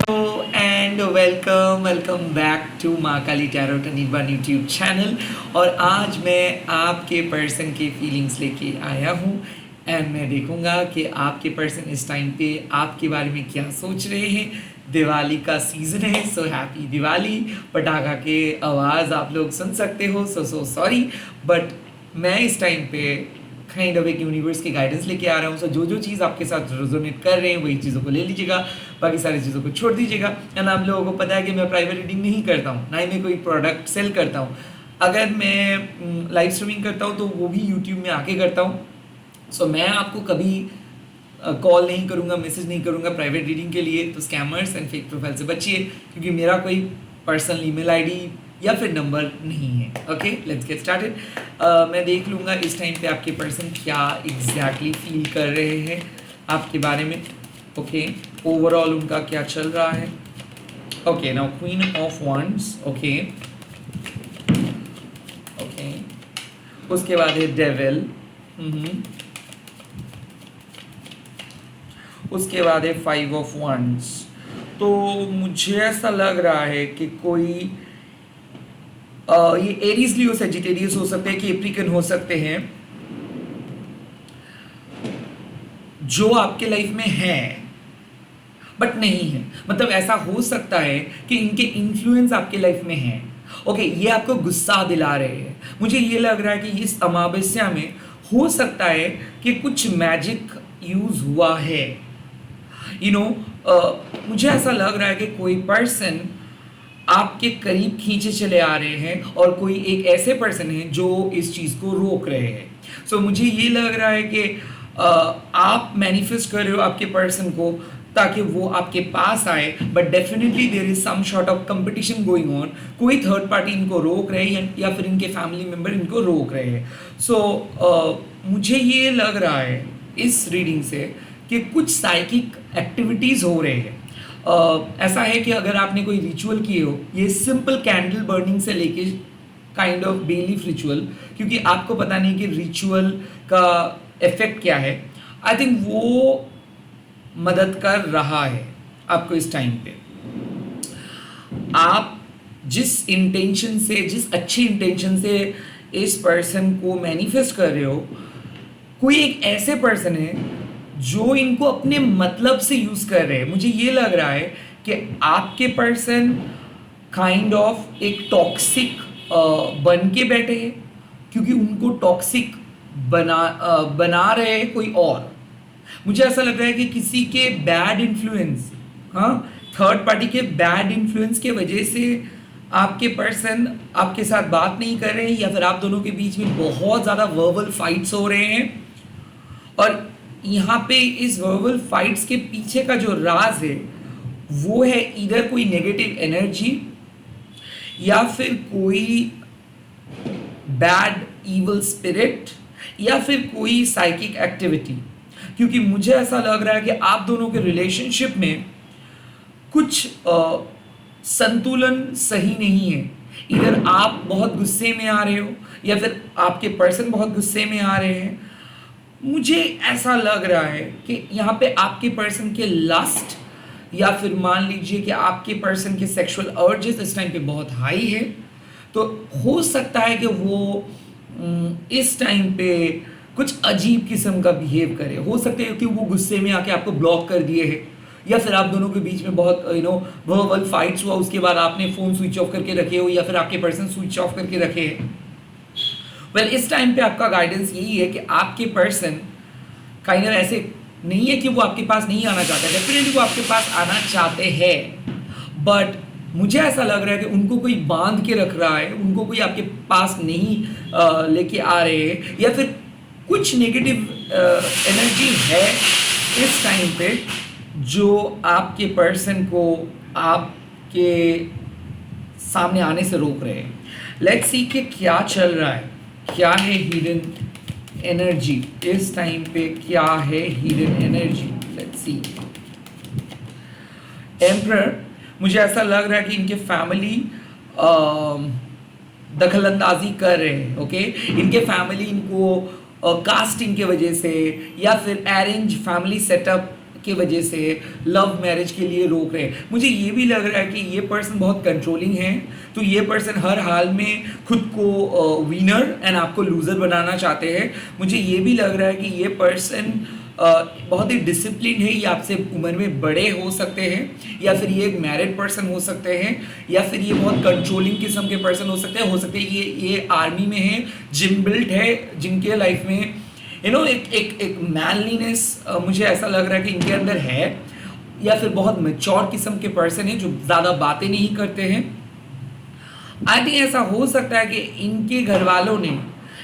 And welcome back to माँ काली tarot Anirban YouTube channel. और आज मैं आपके पर्सन के फीलिंग्स लेके आया हूँ एंड मैं देखूँगा कि आपके पर्सन इस टाइम पे आपके बारे में क्या सोच रहे हैं। दिवाली का सीज़न है, सो हैप्पी दिवाली। पटाखा के आवाज़ आप लोग सुन सकते हो, सो सॉरी, बट मैं इस टाइम पे काइंड ऑफ एक यूनिवर्स की गाइडेंस लेके आ रहा हूँ। सो जो चीज़ आपके साथ रेजोनेट कर रहे हैं वही चीज़ों को ले लीजिएगा, बाकी सारी चीज़ों को छोड़ दीजिएगा। एंड आप लोगों को पता है कि मैं प्राइवेट रीडिंग नहीं करता हूँ, ना ही मैं कोई प्रोडक्ट सेल करता हूँ। अगर मैं लाइव स्ट्रीमिंग करता हूँ तो वो भी यूट्यूब में आके करता हूँ। सो मैं आपको कभी कॉल नहीं करूँगा, मैसेज नहीं करूँगा प्राइवेट रीडिंग के लिए। तो स्कैमर्स एंड फेक प्रोफाइल से बचिए, क्योंकि मेरा कोई पर्सनल ईमेल आईडी या फिर नंबर नहीं है। Okay, let's get started. मैं देख लूँगा इस टाइम पे आपके पर्सन क्या एग्जैक्टली फील कर रहे हैं आपके बारे में। ओके, ओवरऑल उनका क्या चल रहा है। Okay, now queen of wands. Okay okay, उसके बाद है डेविल। उसके बाद है फाइव ऑफ वंड्स। तो मुझे ऐसा लग रहा है कि कोई ये एरीज लियो सेजिटेरियस हो सकते हैं, कैप्रिकन हो सकते हैं, जो आपके लाइफ में है बट नहीं है। मतलब ऐसा हो सकता है कि इनके इन्फ्लुएंस आपके लाइफ में है। ओके, ये आपको गुस्सा दिला रहे हैं। मुझे ये लग रहा है कि इस अमावस्या में हो सकता है कि कुछ मैजिक यूज हुआ है। मुझे ऐसा लग रहा है कि कोई पर्सन आपके करीब खींचे चले आ रहे हैं और कोई एक ऐसे पर्सन है जो इस चीज़ को रोक रहे हैं। सो मुझे ये लग रहा है कि आप मैनिफेस्ट कर रहे हो आपके पर्सन को ताकि वो आपके पास आए, but definitely there is some sort of competition going on. कोई थर्ड पार्टी इनको रोक रहे हैं या फिर इनके फैमिली मेम्बर इनको रोक रहे हैं। सो मुझे ये लग रहा है इस रीडिंग से कि कुछ साइकिक एक्टिविटीज़ हो रहे हैं। ऐसा है कि अगर आपने कोई रिचुअल किए हो, ये सिंपल कैंडल बर्निंग से लेके काइंड ऑफ बेलीफ रिचुअल, क्योंकि आपको पता नहीं कि रिचुअल का इफेक्ट क्या है, आई थिंक वो मदद कर रहा है आपको इस टाइम पे। आप जिस इंटेंशन से, जिस अच्छी इंटेंशन से इस पर्सन को मैनिफेस्ट कर रहे हो, कोई एक ऐसे पर्सन है जो इनको अपने मतलब से यूज कर रहे हैं। मुझे ये लग रहा है कि आपके पर्सन काइंड ऑफ एक टॉक्सिक बन के बैठे हैं, क्योंकि उनको टॉक्सिक बना रहे हैं कोई और। मुझे ऐसा लग रहा है कि किसी के बैड इन्फ्लुएंस, हाँ, थर्ड पार्टी के बैड इन्फ्लुएंस के वजह से आपके पर्सन आपके साथ बात नहीं कर रहे हैं, या फिर आप दोनों के बीच में बहुत ज़्यादा वर्बल फाइट्स हो रहे हैं। और यहाँ पे इस वर्बल फाइट्स के पीछे का जो राज है वो है इधर कोई नेगेटिव एनर्जी या फिर कोई बैड इवल स्पिरिट या फिर कोई साइकिक एक्टिविटी। क्योंकि मुझे ऐसा लग रहा है कि आप दोनों के रिलेशनशिप में कुछ संतुलन सही नहीं है। इधर आप बहुत गुस्से में आ रहे हो या फिर आपके पर्सन बहुत गुस्से में आ रहे हैं। मुझे ऐसा लग रहा है कि यहाँ पे आपके पर्सन के लस्ट या फिर मान लीजिए कि आपके पर्सन के सेक्सुअल अर्जेस इस टाइम पे बहुत हाई है। तो हो सकता है कि वो इस टाइम पे कुछ अजीब किस्म का बिहेव करे। हो सकता है कि वो गुस्से में आके आपको ब्लॉक कर दिए है, या फिर आप दोनों के बीच में बहुत वर्बल फाइट्स हुआ, उसके बाद आपने फ़ोन स्विच ऑफ करके रखे हो या फिर आपके पर्सन स्विच ऑफ करके रखे हैं। वेल, इस टाइम पे आपका गाइडेंस यही है कि आपके पर्सन काइंड ऑफ ऐसे नहीं है कि वो आपके पास नहीं आना चाहते, डेफिनेटली वो आपके पास आना चाहते हैं, बट मुझे ऐसा लग रहा है कि उनको कोई बांध के रख रहा है, उनको कोई आपके पास नहीं लेके आ रहे हैं, या फिर कुछ नेगेटिव एनर्जी है इस टाइम पे जो आपके पर्सन को आपके सामने आने से रोक रहे हैं। लेट्स सी कि क्या चल रहा है, क्या है हिडन एनर्जी इस टाइम पे, क्या है hidden energy. Let's see. Emperor, मुझे ऐसा लग रहा है कि इनके फैमिली दखल अंदाजी कर रहे हैं। ओके, इनके फैमिली इनको कास्टिंग के वजह से या फिर अरेंज फैमिली सेटअप के वजह से लव मैरिज के लिए रोक रहे हैं। मुझे ये भी लग रहा है कि ये पर्सन बहुत कंट्रोलिंग है, तो ये पर्सन हर हाल में खुद को विनर एंड आपको लूज़र बनाना चाहते हैं। मुझे ये भी लग रहा है कि ये पर्सन बहुत ही डिसिप्लिन है, ये आपसे उम्र में बड़े हो सकते हैं, या फिर ये एक मैरिड पर्सन हो सकते हैं, या फिर ये बहुत कंट्रोलिंग किस्म के पर्सन हो सकते हैं ये आर्मी में है, जिम बिल्ट है, जिनके लाइफ में एक मैनलीनेस मुझे ऐसा लग रहा है कि इनके अंदर है, या फिर बहुत मैच्योर किस्म के पर्सन है जो ज़्यादा बातें नहीं करते हैं। आई थिंक ऐसा हो सकता है कि इनके घर वालों ने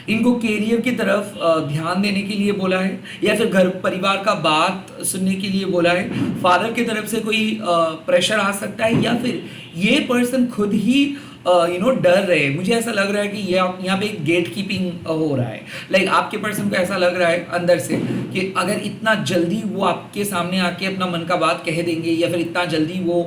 इनको कैरियर की तरफ ध्यान देने के लिए बोला है, या फिर घर परिवार का बात सुनने के लिए बोला है। फादर की तरफ से कोई प्रेशर आ सकता है, या फिर ये पर्सन खुद ही डर रहे हैं। मुझे ऐसा लग रहा है कि ये यहाँ पे एक गेट कीपिंग हो रहा है। लाइक आपके पर्सन को ऐसा लग रहा है अंदर से कि अगर इतना जल्दी वो आपके सामने आके अपना मन का बात कह देंगे, या फिर इतना जल्दी वो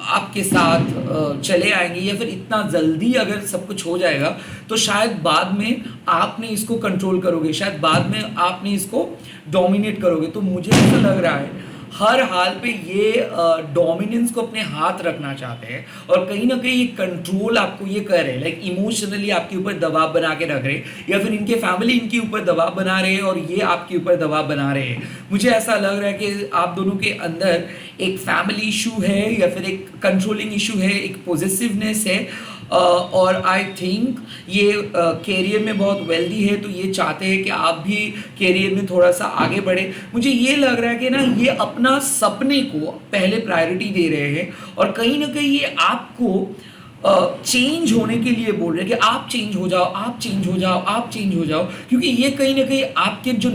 आपके साथ चले आएंगे, या फिर इतना जल्दी अगर सब कुछ हो जाएगा, तो शायद बाद में आपने इसको कंट्रोल करोगे, शायद बाद में आपने इसको डोमिनेट करोगे। तो मुझे ऐसा लग रहा है हर हाल पे ये डोमिनेंस को अपने हाथ रखना चाहते हैं, और कहीं ना कहीं ये कंट्रोल आपको ये कर रहे हैं, लाइक इमोशनली आपके ऊपर दबाव बना के रख रहे हैं, या फिर इनके फैमिली इनके ऊपर दबाव बना रहे हैं और ये आपके ऊपर दबाव बना रहे हैं। मुझे ऐसा लग रहा है कि आप दोनों के अंदर एक फैमिली इशू है, या फिर एक कंट्रोलिंग इशू है, एक पॉजिटिवनेस है, और आई थिंक ये कैरियर में बहुत वेल्दी है, तो ये चाहते हैं कि आप भी कैरियर में थोड़ा सा आगे बढ़े। मुझे ये लग रहा है कि ना ये अपना सपने को पहले प्रायोरिटी दे रहे हैं, और कहीं ना कहीं ये आपको चेंज होने के लिए बोल रहे हैं कि आप चेंज हो जाओ, आप चेंज हो जाओ, आप चेंज हो जाओ, क्योंकि ये कहीं ना कहीं आपके जो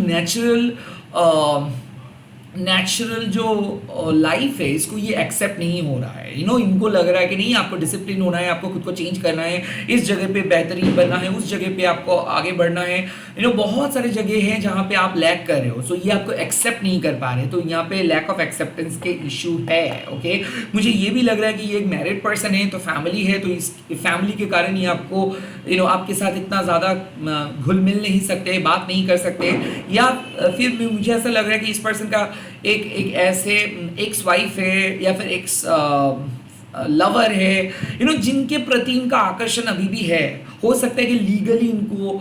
नेचुरल जो लाइफ है इसको ये एक्सेप्ट नहीं हो रहा है। इनको लग रहा है कि नहीं, आपको डिसिप्लिन होना है, आपको खुद को चेंज करना है, इस जगह पे बेहतरीन बनना है, उस जगह पे आपको आगे बढ़ना है। बहुत सारे जगह हैं जहाँ पे आप लैक कर रहे हो, सो ये आपको एक्सेप्ट नहीं कर पा रहे, तो यहाँ पे लैक ऑफ एक्सेप्टेंस के इशू है। ओके, मुझे ये भी लग रहा है कि ये एक मैरिड पर्सन है, तो फैमिली है, तो इस फैमिली के कारण ये आपको आपके साथ इतना ज़्यादा घुल मिल नहीं सकते, बात नहीं कर सकते, या फिर मुझे ऐसा लग रहा है कि इस पर्सन का एक ऐसे एक्स वाइफ है, या फिर एक्स लवर है, जिनके प्रति इनका आकर्षण अभी भी है। हो सकता है कि लीगली इनको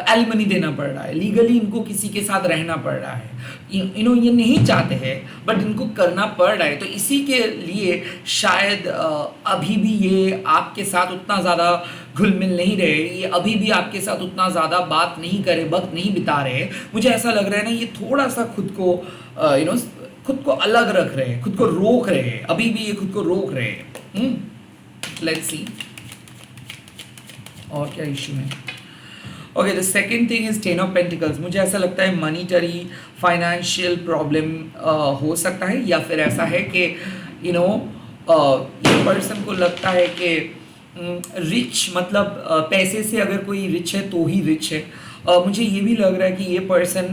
एलिमनी देना पड़ रहा है, लीगली इनको किसी के साथ रहना पड़ रहा है, ये नहीं चाहते हैं बट इनको करना पड़ रहा है, तो इसी के लिए शायद अभी भी ये आपके साथ उतना ज़्यादा घुल मिल नहीं रहे, ये अभी भी आपके साथ उतना ज़्यादा बात नहीं करे, वक्त नहीं बिता रहे। मुझे ऐसा लग रहा है ना, ये थोड़ा सा खुद को खुद को अलग रख रहे हैं, खुद को रोक रहे हैं, अभी भी ये खुद को रोक रहे हैं। लेट्स सी और क्या इशू है। Okay, the second thing is 10 of pentacles. मुझे ऐसा लगता है मनीटरी फाइनेंशियल प्रॉब्लम हो सकता है, या फिर ऐसा है कि ये पर्सन को लगता है कि रिच मतलब पैसे से अगर कोई रिच है तो ही रिच है। मुझे ये भी लग रहा है कि ये पर्सन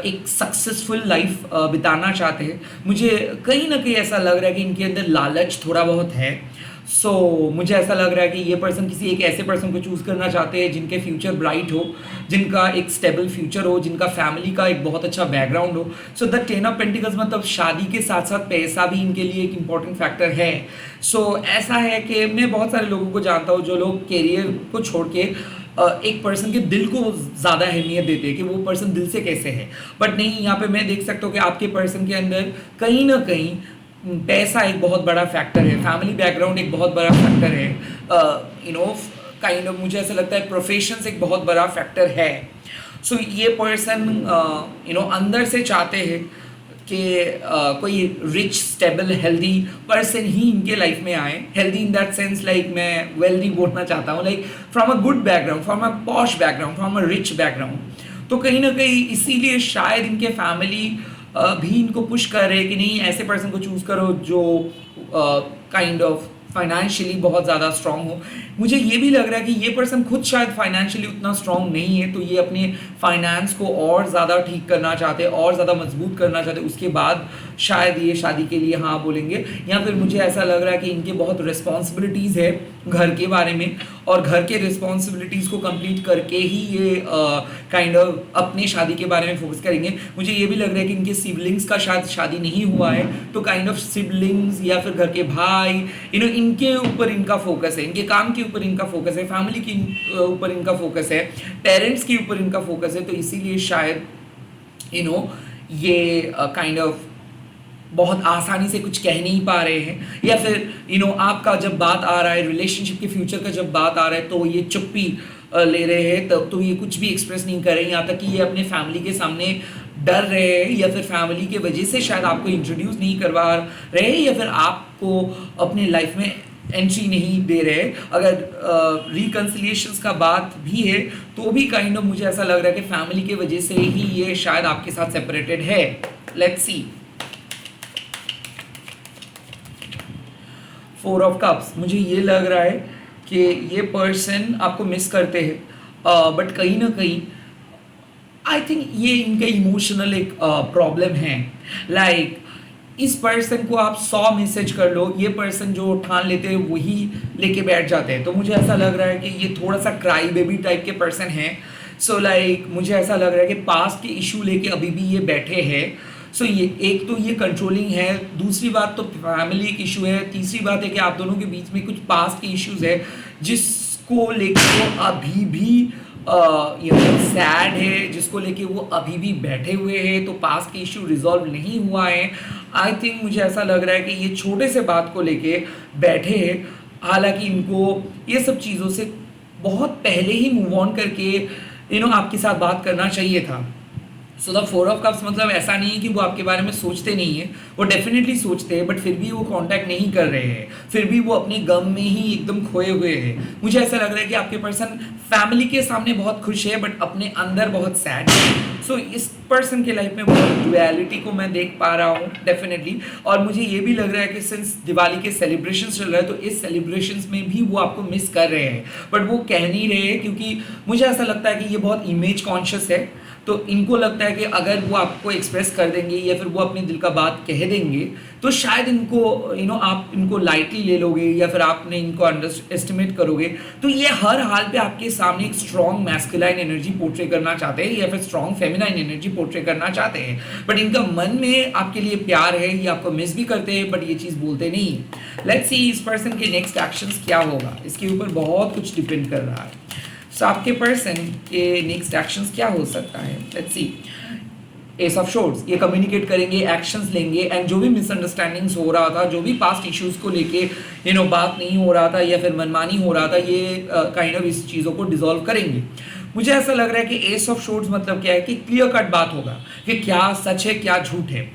एक सक्सेसफुल लाइफ बिताना चाहते हैं। मुझे कहीं ना कहीं ऐसा लग रहा है कि इनके अंदर लालच थोड़ा बहुत है। मुझे ऐसा लग रहा है कि ये पर्सन किसी एक ऐसे पर्सन को चूज़ करना चाहते हैं जिनके फ्यूचर ब्राइट हो, जिनका एक स्टेबल फ्यूचर हो, जिनका फैमिली का एक बहुत अच्छा बैकग्राउंड हो। द 10 ऑफ पेंटिकल्स मतलब शादी के साथ साथ पैसा भी इनके लिए एक इम्पॉर्टेंट फैक्टर है। ऐसा है कि मैं बहुत सारे लोगों को जानता हूँ जो लोग कैरियर को छोड़ के एक पर्सन के दिल को ज़्यादा अहमियत देते हैं कि वो पर्सन दिल से कैसे है, बट नहीं, यहाँ पे मैं देख सकता हूँ कि आपके पर्सन के अंदर कहीं ना कहीं पैसा एक बहुत बड़ा फैक्टर है, फैमिली बैकग्राउंड एक बहुत बड़ा फैक्टर है, काइंड ऑफ मुझे ऐसा लगता है प्रोफेशन एक बहुत बड़ा फैक्टर है। ये पर्सन अंदर से चाहते हैं कि कोई रिच स्टेबल हेल्दी पर्सन ही इनके लाइफ में आए। Healthy in that sense, like मैं वेल्दी बोलना चाहता हूँ, like from a good background, from a posh background, from a rich background. तो कहीं ना कहीं इसीलिए शायद इनके फैमिली भी इनको पुश कर रहे हैं कि नहीं, ऐसे पर्सन को चूज़ करो जो काइंड ऑफ फाइनेंशियली बहुत ज़्यादा स्ट्रांग हो। मुझे ये भी लग रहा है कि ये पर्सन खुद शायद फाइनेंशियली उतना स्ट्रांग नहीं है, तो ये अपने फाइनेंस को और ज़्यादा ठीक करना चाहते हैं, और ज़्यादा मजबूत करना चाहते हैं, उसके बाद शायद ये शादी के लिए हाँ बोलेंगे, या फिर मुझे ऐसा लग रहा है कि इनके बहुत रिस्पॉन्सिबिलिटीज़ है घर के बारे में, और घर के रिस्पॉन्सिबिलिटीज़ को कंप्लीट करके ही ये काइंड ऑफ अपने शादी के बारे में फोकस करेंगे। मुझे ये भी लग रहा है कि इनके सिबलिंग्स का शायद शादी नहीं हुआ है, तो काइंड ऑफ सिबलिंग्स या फिर घर के भाई इनके ऊपर इनका फोकस है, इनके काम के ऊपर इनका फोकस है, फैमिली के ऊपर इनका फोकस है, पेरेंट्स के ऊपर इनका फोकस है। तो इसीलिए शायद ये काइंड ऑफ बहुत आसानी से कुछ कह नहीं पा रहे हैं, या फिर आपका जब बात आ रहा है रिलेशनशिप के फ्यूचर का, जब बात आ रहा है तो ये चुप्पी ले रहे हैं, तब तो ये कुछ भी एक्सप्रेस नहीं कर रहे हैं, यहाँ तक कि ये अपने फैमिली के सामने डर रहे हैं, या फिर फैमिली के वजह से शायद आपको इंट्रोड्यूस नहीं करवा रहे हैं, या फिर आपको अपने लाइफ में एंट्री नहीं दे रहे। अगर रिकन्सिलिएशंस का बात भी है तो भी काइंड ऑफ मुझे ऐसा लग रहा है कि फैमिली के वजह से ही ये शायद आपके साथ सेपरेटेड है। Let's see 4 of cups. मुझे ये लग रहा है कि ये पर्सन आपको मिस करते हैं, बट कहीं ना कहीं आई थिंक ये इनका इमोशनल एक प्रॉब्लम है। लाइक इस पर्सन को आप 100 मैसेज कर लो, ये पर्सन जो ठान लेते हैं वही लेके बैठ जाते हैं। तो मुझे ऐसा लग रहा है कि ये थोड़ा सा क्राई बेबी टाइप के पर्सन है। सो लाइक मुझे ऐसा लग रहा है कि पास्ट के इशू लेके अभी भी ये बैठे हैं। सो ये एक तो ये कंट्रोलिंग है, दूसरी बात तो फैमिली एक इशू है, तीसरी बात है कि आप दोनों के बीच में कुछ पास्ट के इश्यूज है जिसको लेके वो अभी भी सैड है, जिसको लेके वो अभी भी बैठे हुए हैं। तो पास्ट के इशू रिजॉल्व नहीं हुआ है। आई थिंक मुझे ऐसा लग रहा है कि ये छोटे से बात को लेके बैठे हैं, हालांकि इनको ये सब चीज़ों से बहुत पहले ही मूव ऑन करके आपके साथ बात करना चाहिए था। सो द 4 ऑफ कप्स मतलब ऐसा नहीं है कि वो आपके बारे में सोचते नहीं है, वो डेफिनेटली सोचते हैं, बट फिर भी वो कांटेक्ट नहीं कर रहे हैं, फिर भी वो अपने गम में ही एकदम खोए हुए हैं। मुझे ऐसा लग रहा है कि आपके पर्सन फैमिली के सामने बहुत खुश है बट अपने अंदर बहुत सैड है। सो इस पर्सन के लाइफ में बहुत डुअलिटी को मैं देख पा रहा हूँ डेफिनेटली। और मुझे ये भी लग रहा है कि सिंस दिवाली के सेलिब्रेशंस चल रहा है तो इस सेलिब्रेशंस में भी वो आपको मिस कर रहे हैं, बट वो कह नहीं रहे हैं, क्योंकि मुझे ऐसा लगता है कि ये बहुत इमेज कॉन्शियस है। तो इनको लगता है कि अगर वो आपको एक्सप्रेस कर देंगे या फिर वो अपने दिल का बात कह देंगे तो शायद इनको आप इनको लाइटली ले लोगे या फिर आपने इनको अंडर एस्टिमेट करोगे। तो ये हर हाल पे आपके सामने एक स्ट्रॉन्ग मैस्कुलाइन एनर्जी पोर्ट्रे करना चाहते हैं या फिर स्ट्रॉन्ग फेमिनाइन एनर्जी पोर्ट्रे करना चाहते हैं, बट इनका मन में आपके लिए प्यार है, ये आपको मिस भी करते हैं बट ये चीज़ बोलते नहीं। लेट्स सी इस पर्सन के नेक्स्ट एक्शंस क्या होगा, इसके ऊपर बहुत कुछ डिपेंड कर रहा है। सो आपके पर्सन के नेक्स्ट एक्शंस क्या हो सकता है, लेट्स सी। एस ऑफ शोर्ड्स, ये कम्युनिकेट करेंगे, एक्शंस लेंगे, एंड जो भी मिसअंडरस्टैंडिंग्स हो रहा था, जो भी पास्ट इश्यूज को लेके बात नहीं हो रहा था या फिर मनमानी हो रहा था, ये काइंड ऑफ इस चीज़ों को डिसॉल्व करेंगे। मुझे ऐसा लग रहा है कि एस ऑफ शोर्ड्स मतलब क्या है कि क्लियर कट बात होगा कि क्या सच है क्या झूठ है।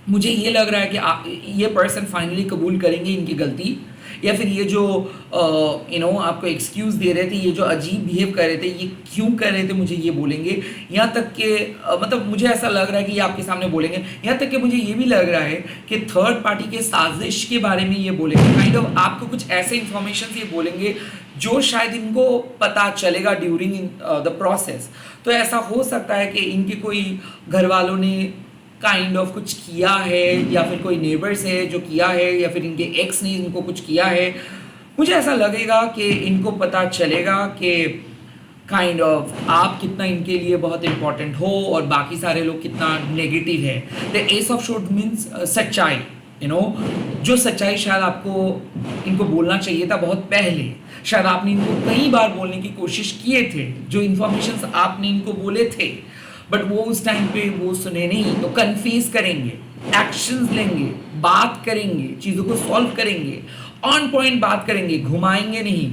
मुझे ये लग रहा है कि ये पर्सन फाइनली कबूल करेंगे इनकी गलती, या फिर ये जो आपको एक्सक्यूज़ दे रहे थे, ये जो अजीब बिहेव कर रहे थे, ये क्यों कर रहे थे मुझे ये बोलेंगे। यहाँ तक कि मतलब मुझे ऐसा लग रहा है कि ये आपके सामने बोलेंगे। यहाँ तक कि मुझे ये भी लग रहा है कि थर्ड पार्टी के साजिश के बारे में ये बोलेंगे, काइंड ऑफ आपको कुछ ऐसे इन्फॉर्मेशन ये बोलेंगे जो शायद इनको पता चलेगा ड्यूरिंग द प्रोसेस। तो ऐसा हो सकता है कि इनके कोई घर वालों ने काइंड ऑफ कुछ किया है, या फिर कोई नेबर्स है जो किया है, या फिर इनके एक्स ने इनको कुछ किया है। मुझे ऐसा लगेगा कि इनको पता चलेगा कि काइंड ऑफ आप कितना इनके लिए बहुत इंपॉर्टेंट हो और बाकी सारे लोग कितना नेगेटिव है। The S of assured means सच्चाई, जो सच्चाई शायद आपको इनको बोलना चाहिए था बहुत पहले, शायद आपने इनको कई बार बोलने की कोशिश किए थे, जो इन्फॉर्मेशन आपने इनको बोले थे, बट वो उस टाइम पे वो सुने नहीं। तो कन्फ्यूज करेंगे, एक्शंस लेंगे, बात करेंगे, चीज़ों को सॉल्व करेंगे, ऑन पॉइंट बात करेंगे, घुमाएंगे नहीं।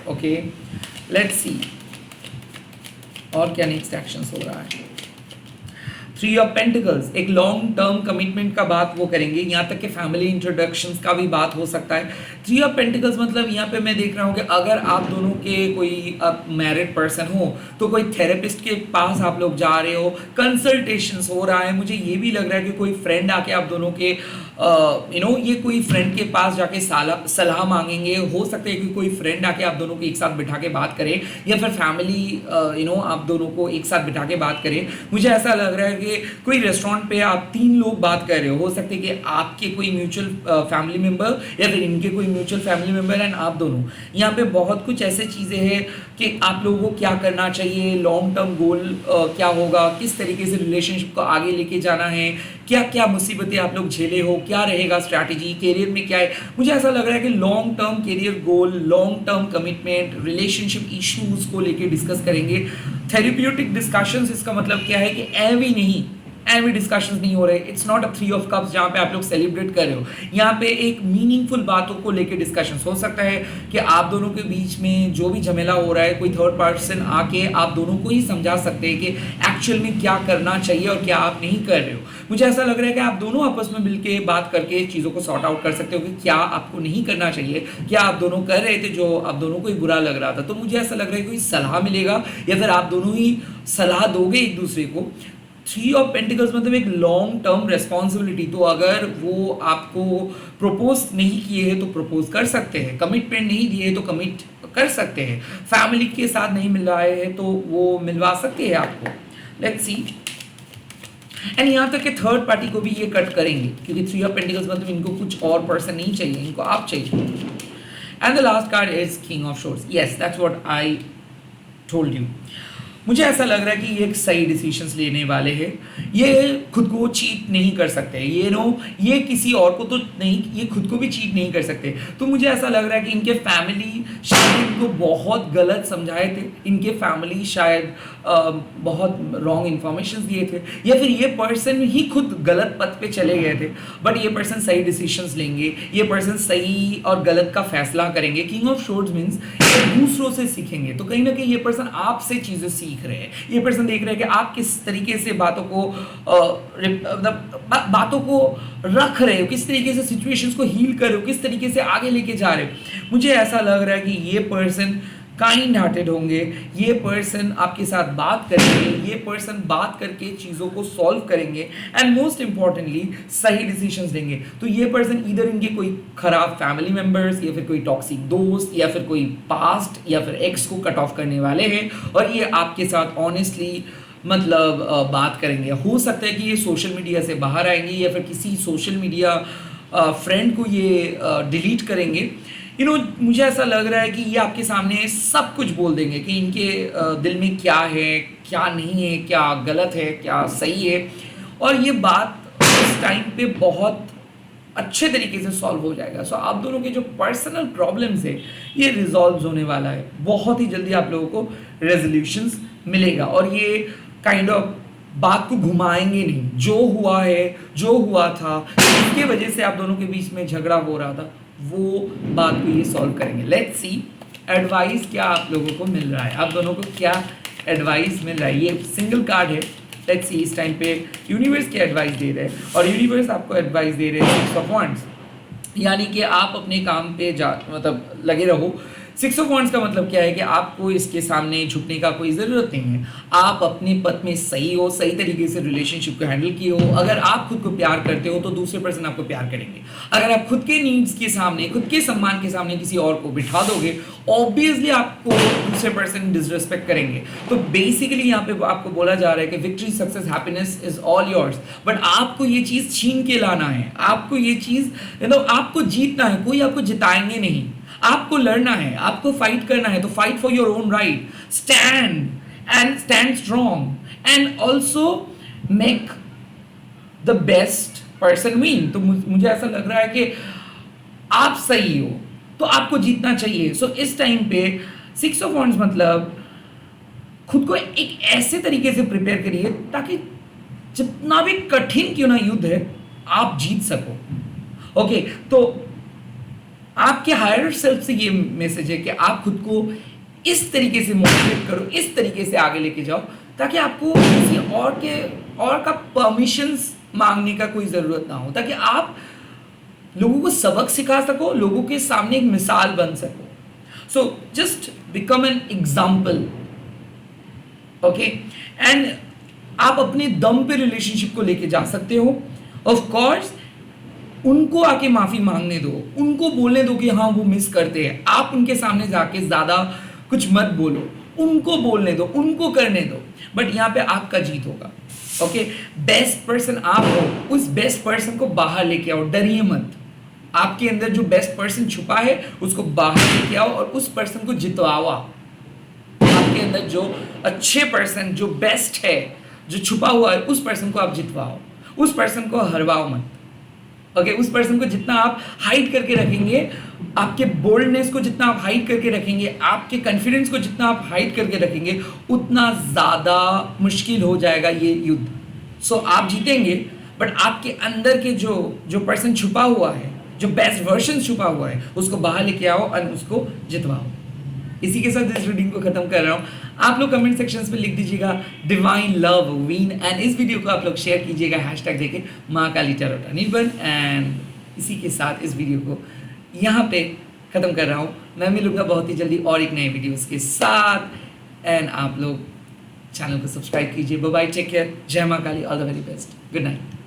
ओके, लेट्स सी और क्या नेक्स्ट एक्शंस हो रहा है। 3 ऑफ पेंटिकल्स, एक लॉन्ग टर्म कमिटमेंट का बात वो करेंगे, यहाँ तक कि फैमिली इंट्रोडक्शंस का भी बात हो सकता है। 3 ऑफ पेंटिकल्स मतलब यहाँ पे मैं देख रहा हूँ कि अगर आप दोनों के कोई मैरिड पर्सन हो तो कोई थेरेपिस्ट के पास आप लोग जा रहे हो, कंसल्टेशंस हो रहा है। मुझे ये भी लग रहा है कि कोई फ्रेंड आके आप दोनों के ये कोई फ्रेंड के पास जाके सलाह मांगेंगे, हो सकता है कि कोई फ्रेंड आके आप दोनों को एक साथ बिठा के बात करे, या फिर फैमिली आप दोनों को एक साथ बिठा के बात करे। मुझे ऐसा लग रहा है कि कोई रेस्टोरेंट पे आप 3 लोग बात कर रहे हो सकता है कि आपके कोई म्यूचुअल फैमिली मेम्बर या फिर इनके कोई म्यूचुअल फैमिली मेम्बर एंड आप दोनों। यहाँ पे बहुत कुछ ऐसे चीज़ें हैं कि आप लोगों को क्या करना चाहिए, लॉन्ग टर्म गोल क्या होगा, किस तरीके से रिलेशनशिप को आगे लेके जाना है, क्या क्या मुसीबतें आप लोग झेले हो, क्या रहेगा स्ट्रैटेजी, करियर में क्या है। मुझे ऐसा लग रहा है कि long term career goal, long term commitment, relationship issues को लेके डिस्कस करेंगे। थेरेप्यूटिक डिस्कशंस, इसका मतलब क्या है कि एवी नहीं, एवी डिस्कशंस नहीं हो रहे। It's not a 3 of cups जहाँ पे आप लोग सेलिब्रेट कर रहे हो। यहाँ पे एक मीनिंगफुल बातों को लेके डिस्कशंस हो सकता है कि आप दोनों के बीच में जो भी झमेला हो रहा है, कोई थर्ड पर्सन आके आप दोनों को ही समझा सकते हैं कि एक्चुअल में क्या करना चाहिए और क्या आप नहीं कर रहे हो। मुझे ऐसा लग रहा है कि आप दोनों आपस में मिलके बात करके चीज़ों को सॉर्ट आउट कर सकते हो कि क्या आपको नहीं करना चाहिए, क्या आप दोनों कर रहे थे जो आप दोनों को ही बुरा लग रहा था। तो मुझे ऐसा लग रहा है कि कोई सलाह मिलेगा या फिर आप दोनों ही सलाह दोगे एक दूसरे को। 3 ऑफ पेंटिकल्स मतलब एक लॉन्ग टर्म रेस्पॉन्सिबिलिटी। तो अगर वो आपको प्रपोज नहीं किए हैं तो प्रपोज कर सकते हैं, कमिटमेंट नहीं दिए हैं तो कमिट कर सकते हैं, फैमिली के साथ नहीं मिल रहा है तो वो मिलवा सकते हैं आपको। Let's see. एंड यहाँ तक कि थर्ड पार्टी को भी ये कट करेंगे क्योंकि 3 ऑफ पेंटिकल्स मतलब इनको कुछ और पर्सन नहीं चाहिए, इनको आप चाहिए। And the last card is king of shores. Yes, that's what I told you. मुझे ऐसा लग रहा है कि ये एक सही डिसीजंस लेने वाले हैं। ये खुद को चीट नहीं कर सकते, ये किसी और को तो नहीं, ये खुद को भी चीट नहीं कर सकते। तो मुझे ऐसा लग रहा है कि इनके फैमिली शायद इनको बहुत गलत समझाए थे, इनके फैमिली शायद बहुत रॉन्ग इन्फॉर्मेशन दिए थे, या फिर ये पर्सन ही खुद गलत पथ पे चले गए थे। बट ये पर्सन सही डिसीजंस लेंगे, ये पर्सन सही और गलत का फैसला करेंगे। किंग ऑफ शोर्ड्स मीन्स दूसरों से सीखेंगे। तो कहीं ना कहीं ये पर्सन आपसे चीज़ें सीख रहे हैं, ये पर्सन देख रहे हैं कि आप किस तरीके से बातों को बातों को रख रहे हो, किस तरीके से सिचुएशंस को हील कर रहे हो, किस तरीके से आगे लेके जा रहे हो। मुझे ऐसा लग रहा है कि ये पर्सन काइंड हार्टेड होंगे, ये पर्सन आपके साथ बात करेंगे, ये पर्सन बात करके चीज़ों को सॉल्व करेंगे एंड मोस्ट इंपॉर्टेंटली सही डिसीजंस लेंगे। तो ये पर्सन इधर इनके कोई खराब फैमिली मेंबर्स या फिर कोई टॉक्सिक दोस्त या फिर कोई पास्ट या फिर एक्स को कट ऑफ करने वाले हैं और ये आपके साथ ऑनेस्टली मतलब बात करेंगे। हो सकता है कि ये सोशल मीडिया से बाहर आएंगे या फिर किसी सोशल मीडिया फ्रेंड को ये डिलीट करेंगे। मुझे ऐसा लग रहा है कि ये आपके सामने सब कुछ बोल देंगे कि इनके दिल में क्या है, क्या नहीं है, क्या गलत है, क्या सही है। और ये बात इस टाइम पे बहुत अच्छे तरीके से सॉल्व हो जाएगा। सो आप दोनों के जो पर्सनल प्रॉब्लम्स है ये रिजॉल्व होने वाला है। बहुत ही जल्दी आप लोगों को रेजोल्यूशंस मिलेगा और ये काइंड ऑफ बात को घुमाएंगे नहीं। जो हुआ है, जो हुआ था, इसके वजह से आप दोनों के बीच में झगड़ा हो रहा था, वो बात को ये सॉल्व करेंगे। लेट्स सी एडवाइस क्या आप लोगों को मिल रहा है, आप दोनों को क्या एडवाइस मिल रहा है। ये सिंगल कार्ड है। लेट्स सी इस टाइम पे यूनिवर्स क्या एडवाइस दे रहे हैं और यूनिवर्स आपको एडवाइस दे रहे हैं 6 ऑफ वांड्स, यानी कि आप अपने काम पे मतलब लगे रहो। 6 ऑफ वांड्स का मतलब क्या है कि आपको इसके सामने झुकने का कोई ज़रूरत नहीं है। आप अपने पथ में सही हो, सही तरीके से रिलेशनशिप को हैंडल किए हो। अगर आप खुद को प्यार करते हो तो दूसरे पर्सन आपको प्यार करेंगे। अगर आप खुद के नीड्स के सामने, खुद के सम्मान के सामने किसी और को बिठा दोगे, ऑब्वियसली आपको दूसरे पर्सन डिसरिस्पेक्ट करेंगे। तो बेसिकली यहाँ पे आपको बोला जा रहा है कि victory, success, happiness is all yours. But आपको ये चीज़ छीन के लाना है, आपको ये चीज़ आपको जीतना है। कोई आपको जिताएंगे नहीं, आपको लड़ना है, आपको फाइट करना है। तो fight for your own right, stand and stand strong and also make the best person win. तो मुझे ऐसा लग रहा है कि आप सही हो तो आपको जीतना चाहिए। सो इस टाइम पे 6 ऑफ वांड्स मतलब खुद को एक ऐसे तरीके से प्रिपेयर करिए ताकि जितना भी कठिन क्यों ना युद्ध है आप जीत सको। ओके, तो आपके हायर सेल्फ से ये मैसेज है कि आप खुद को इस तरीके से मोटिवेट करो, इस तरीके से आगे लेके जाओ ताकि आपको किसी और का परमिशंस मांगने का कोई ज़रूरत ना हो, ताकि आप लोगों को सबक सिखा सको, लोगों के सामने एक मिसाल बन सको। So just become an example. Okay, and आप अपने दम पे रिलेशनशिप को लेके जा सकते हो। ऑफ कोर्स उनको आके माफी मांगने दो, उनको बोलने दो कि हाँ वो मिस करते हैं। आप उनके सामने जाके ज्यादा कुछ मत बोलो, उनको बोलने दो, उनको करने दो, बट यहाँ पे आपका जीत होगा। ओके, बेस्ट पर्सन आप हो, उस बेस्ट पर्सन को बाहर लेके आओ, डरिए मत। आपके अंदर जो बेस्ट पर्सन छुपा है उसको बाहर लेके आओ और उस पर्सन को जितवाओ। आपके अंदर जो अच्छे पर्सन, जो बेस्ट है, जो छुपा हुआ है, उस पर्सन को आप जितवाओ, उस पर्सन को हरवाओ मत। ओके, उस पर्सन को जितना आप हाइड करके रखेंगे, आपके बोल्डनेस को जितना आप हाइड करके रखेंगे, आपके कॉन्फिडेंस को जितना आप हाइड करके रखेंगे, उतना ज़्यादा मुश्किल हो जाएगा ये युद्ध। सो आप जीतेंगे, बट आपके अंदर के जो पर्सन छुपा हुआ है, जो बेस्ट वर्जन छुपा हुआ है, उसको बाहर लेके आओ और उसको जितवाओ। इसी के साथ इस रीडिंग को खत्म कर रहा हूँ। आप लोग कमेंट सेक्शंस में लिख दीजिएगा डिवाइन लव विन, एंड इस वीडियो को आप लोग शेयर कीजिएगा हैशटैग देके महाकाली टैरोट अनिर्बन। एंड इसी के साथ इस वीडियो को यहाँ पे खत्म कर रहा हूँ। मैं मिलूंगा बहुत ही जल्दी और एक नए वीडियोस के साथ। एंड आप लोग चैनल को सब्सक्राइब कीजिए। बाय बाय, टेक केयर, जय Mahakali, all the very best, good night.